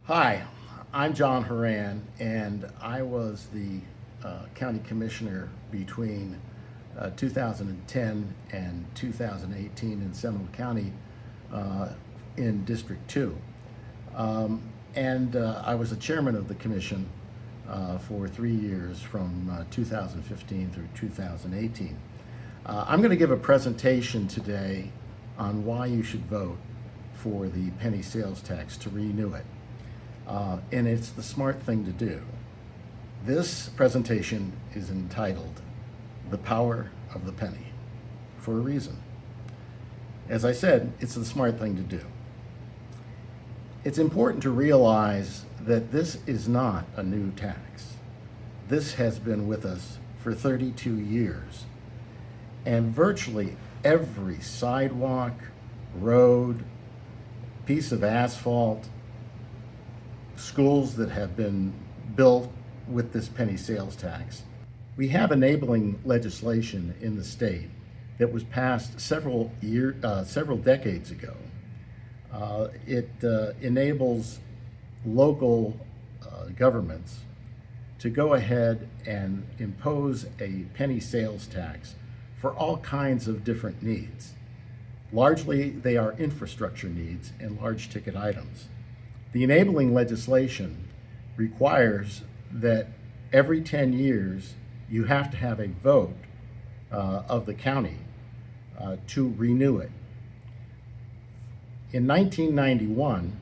Hi, I'm John Horan, and I was the county commissioner between 2010 and 2018 in Seminole County in District 2. I was the chairman of the commission for 3 years from 2015 through 2018. I'm going to give a presentation today on why you should vote for the penny sales tax to renew it. And it's the smart thing to do. This presentation is entitled The Power of the Penny, for a reason. As I said, it's the smart thing to do. It's important to realize that this is not a new tax. This has been with us for 32 years. And virtually every sidewalk, road, piece of asphalt, schools that have been built with this penny sales tax. We have enabling legislation in the state that was passed several decades ago. It enables local governments to go ahead and impose a penny sales tax for all kinds of different needs. Largely, they are infrastructure needs and large ticket items. The enabling legislation requires that every 10 years you have to have a vote of the county to renew it. In 1991,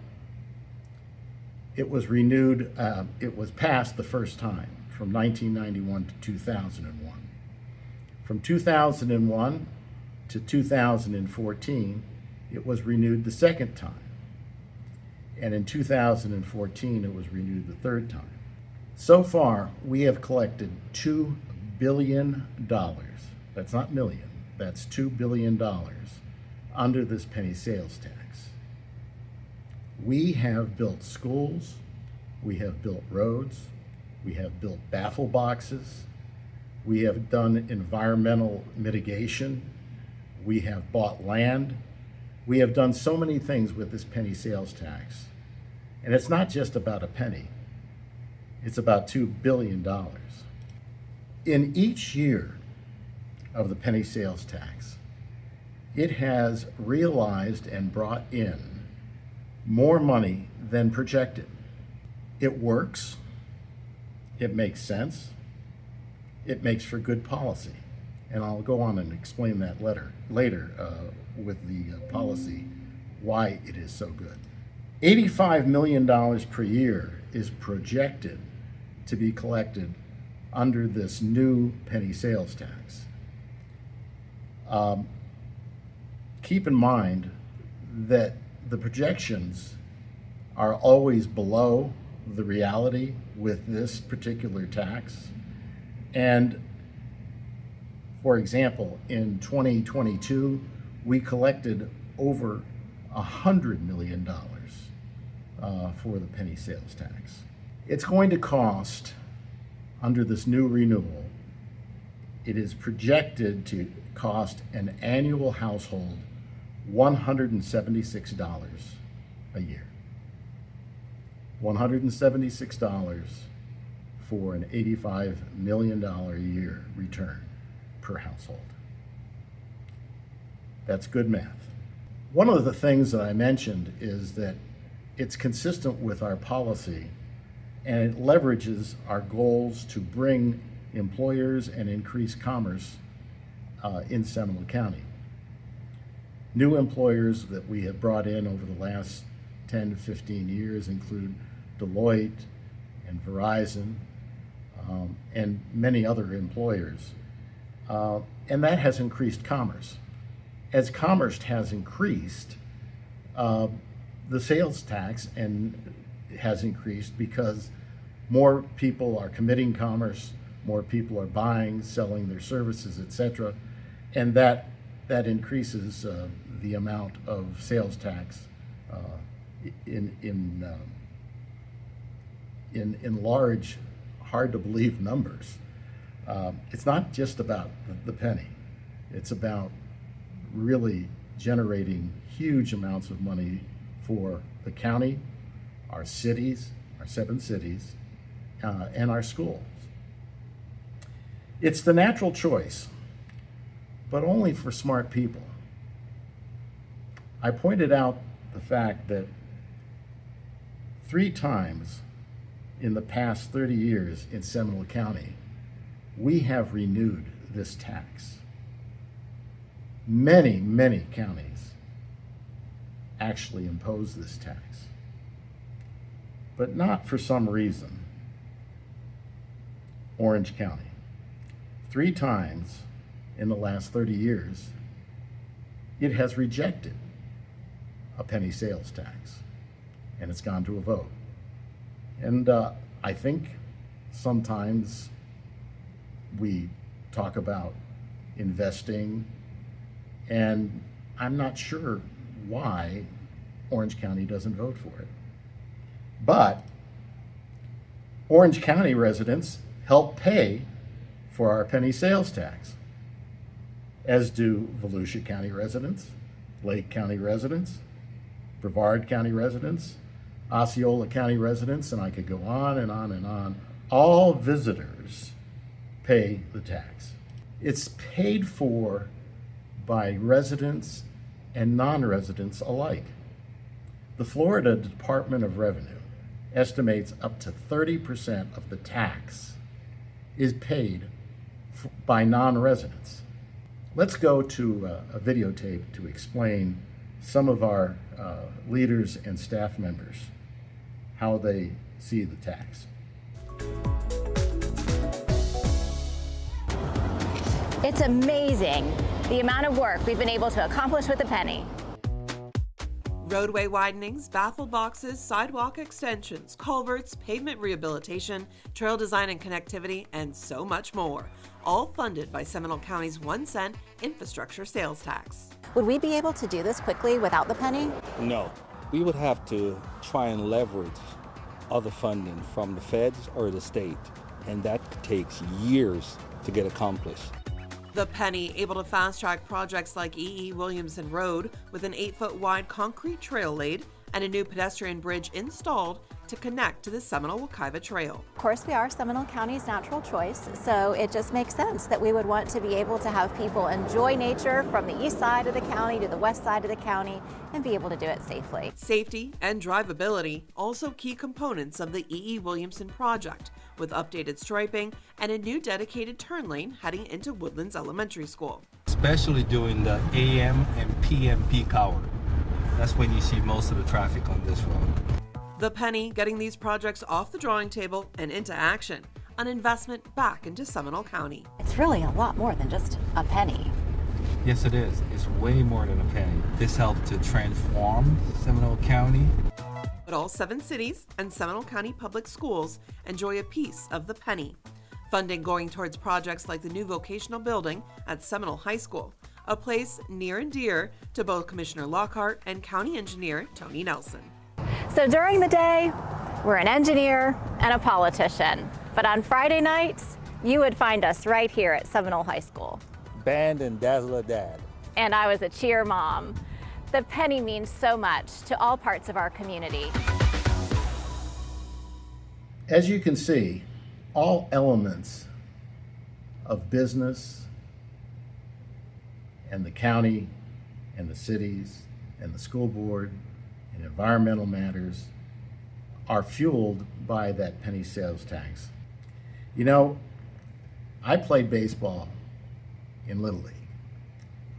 it was renewed, it was passed the first time from 1991 to 2001. From 2001 to 2014, it was renewed the second time. And in 2014, it was renewed the third time. So far, we have collected $2 billion. That's not million, that's $2 billion under this penny sales tax. We have built schools, we have built roads, we have built baffle boxes, we have done environmental mitigation, we have bought land. We have done so many things with this penny sales tax. And it's not just about a penny. It's about $2 billion. In each year of the penny sales tax, it has realized and brought in more money than projected. It works. It makes sense. It makes for good policy. And I'll go on and explain that later with the policy, why it is so good. $85 million per year is projected to be collected under this new penny sales tax. Keep in mind that the projections are always below the reality with this particular tax. And for example, in 2022, we collected over $100 million for the penny sales tax. It's going to cost, under this new renewal, it is projected to cost an annual household $176 a year. $176 for an $85 million a year return per household. That's good math. One of the things that I mentioned is that it's consistent with our policy and it leverages our goals to bring employers and increase commerce in Seminole County. New employers that we have brought in over the last 10 to 15 years include Deloitte and Verizon and many other employers. And that has increased commerce. As commerce has increased, the sales tax has increased because more people are committing commerce, more people are buying, selling their services, etc., and that increases the amount of sales tax in large, hard to believe numbers. It's not just about the penny. It's about really generating huge amounts of money for the county, our cities, our 7 cities, and our schools. It's the natural choice, but only for smart people. I pointed out the fact that 3 times in the past 30 years in Seminole County, we have renewed this tax. Many, many counties actually impose this tax, but not for some reason. Orange County, 3 times in the last 30 years, it has rejected a penny sales tax, and it's gone to a vote. And I think sometimes we talk about investing, and I'm not sure why Orange County doesn't vote for it. But Orange County residents help pay for our penny sales tax, as do Volusia County residents, Lake County residents, Brevard County residents, Osceola County residents, and I could go on and on and on. All visitors pay the tax. It's paid for by residents and non-residents alike. The Florida Department of Revenue estimates up to 30% of the tax is paid by non-residents. Let's go to a videotape to explain some of our leaders and staff members how they see the tax. It's amazing the amount of work we've been able to accomplish with a penny. Roadway widenings, baffle boxes, sidewalk extensions, culverts, pavement rehabilitation, trail design and connectivity, and so much more. All funded by Seminole County's 1-cent infrastructure sales tax. Would we be able to do this quickly without the penny? No. We would have to try and leverage other funding from the feds or the state, and that takes years to get accomplished. The penny able to fast-track projects like E.E. Williamson Road with an 8-foot wide concrete trail laid and a new pedestrian bridge installed to connect to the Seminole-Wekiva Trail. Of course, we are Seminole County's natural choice, so it just makes sense that we would want to be able to have people enjoy nature from the east side of the county to the west side of the county and be able to do it safely. Safety and drivability, also key components of the E.E. Williamson project, with updated striping and a new dedicated turn lane heading into Woodlands Elementary School. Especially during the AM and PM peak hour. That's when you see most of the traffic on this road. The penny getting these projects off the drawing table and into action, an investment back into Seminole County. It's really a lot more than just a penny. Yes, it is. It's way more than a penny. This helped to transform Seminole County. But all 7 cities and Seminole County public schools enjoy a piece of the penny. Funding going towards projects like the new vocational building at Seminole High School, a place near and dear to both Commissioner Lockhart and County Engineer Tony Nelson. So during the day, we're an engineer and a politician. But on Friday nights, you would find us right here at Seminole High School. Band and Dazzler Dad. And I was a cheer mom. The penny means so much to all parts of our community. As you can see, all elements of business and the county and the cities and the school board and environmental matters are fueled by that penny sales tax. You know, I played baseball in Little League.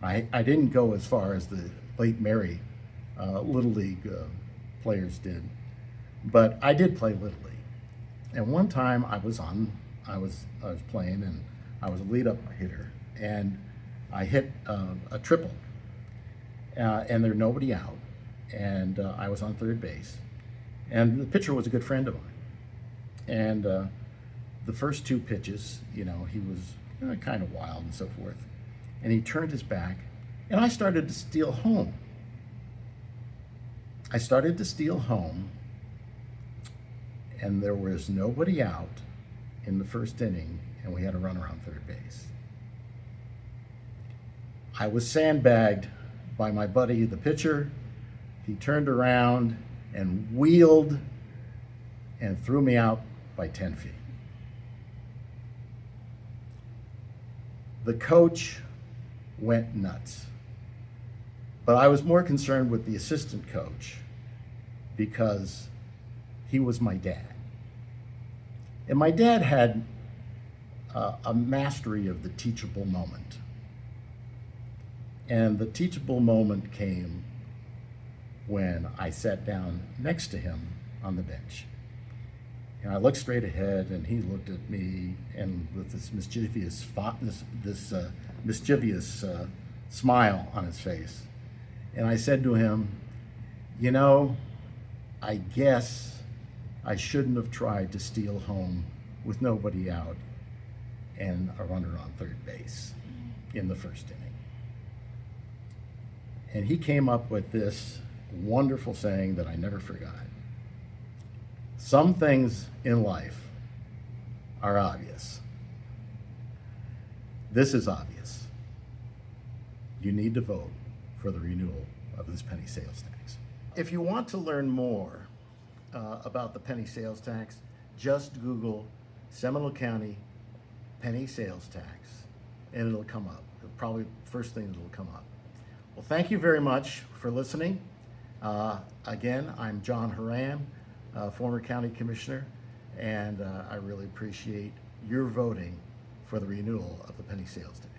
I didn't go as far as the late Mary Little League players did, but I did play Little League. And one time I was playing, and I was a lead-up hitter, and I hit a triple, and there was nobody out, and I was on third base, and the pitcher was a good friend of mine, and the first 2 pitches, you know, he was kind of wild and so forth, and he turned his back, and I started to steal home. And there was nobody out in the first inning, and we had a runner on third base. I was sandbagged by my buddy, the pitcher. He turned around and wheeled and threw me out by 10 feet. The coach went nuts. But I was more concerned with the assistant coach because he was my dad. And my dad had a mastery of the teachable moment. And the teachable moment came when I sat down next to him on the bench. And I looked straight ahead, and he looked at me, and with this mischievous smile on his face. And I said to him, you know, I guess I shouldn't have tried to steal home with nobody out and a runner on third base in the first inning. And he came up with this wonderful saying that I never forgot. Some things in life are obvious. This is obvious. You need to vote for the renewal of this penny sales tax. If you want to learn more about the penny sales tax, just Google Seminole County penny sales tax and it'll come up. Probably the first thing that'll come up. Well, thank you very much for listening. Again, I'm John Horan, former county commissioner, and I really appreciate your voting for the renewal of the penny sales tax.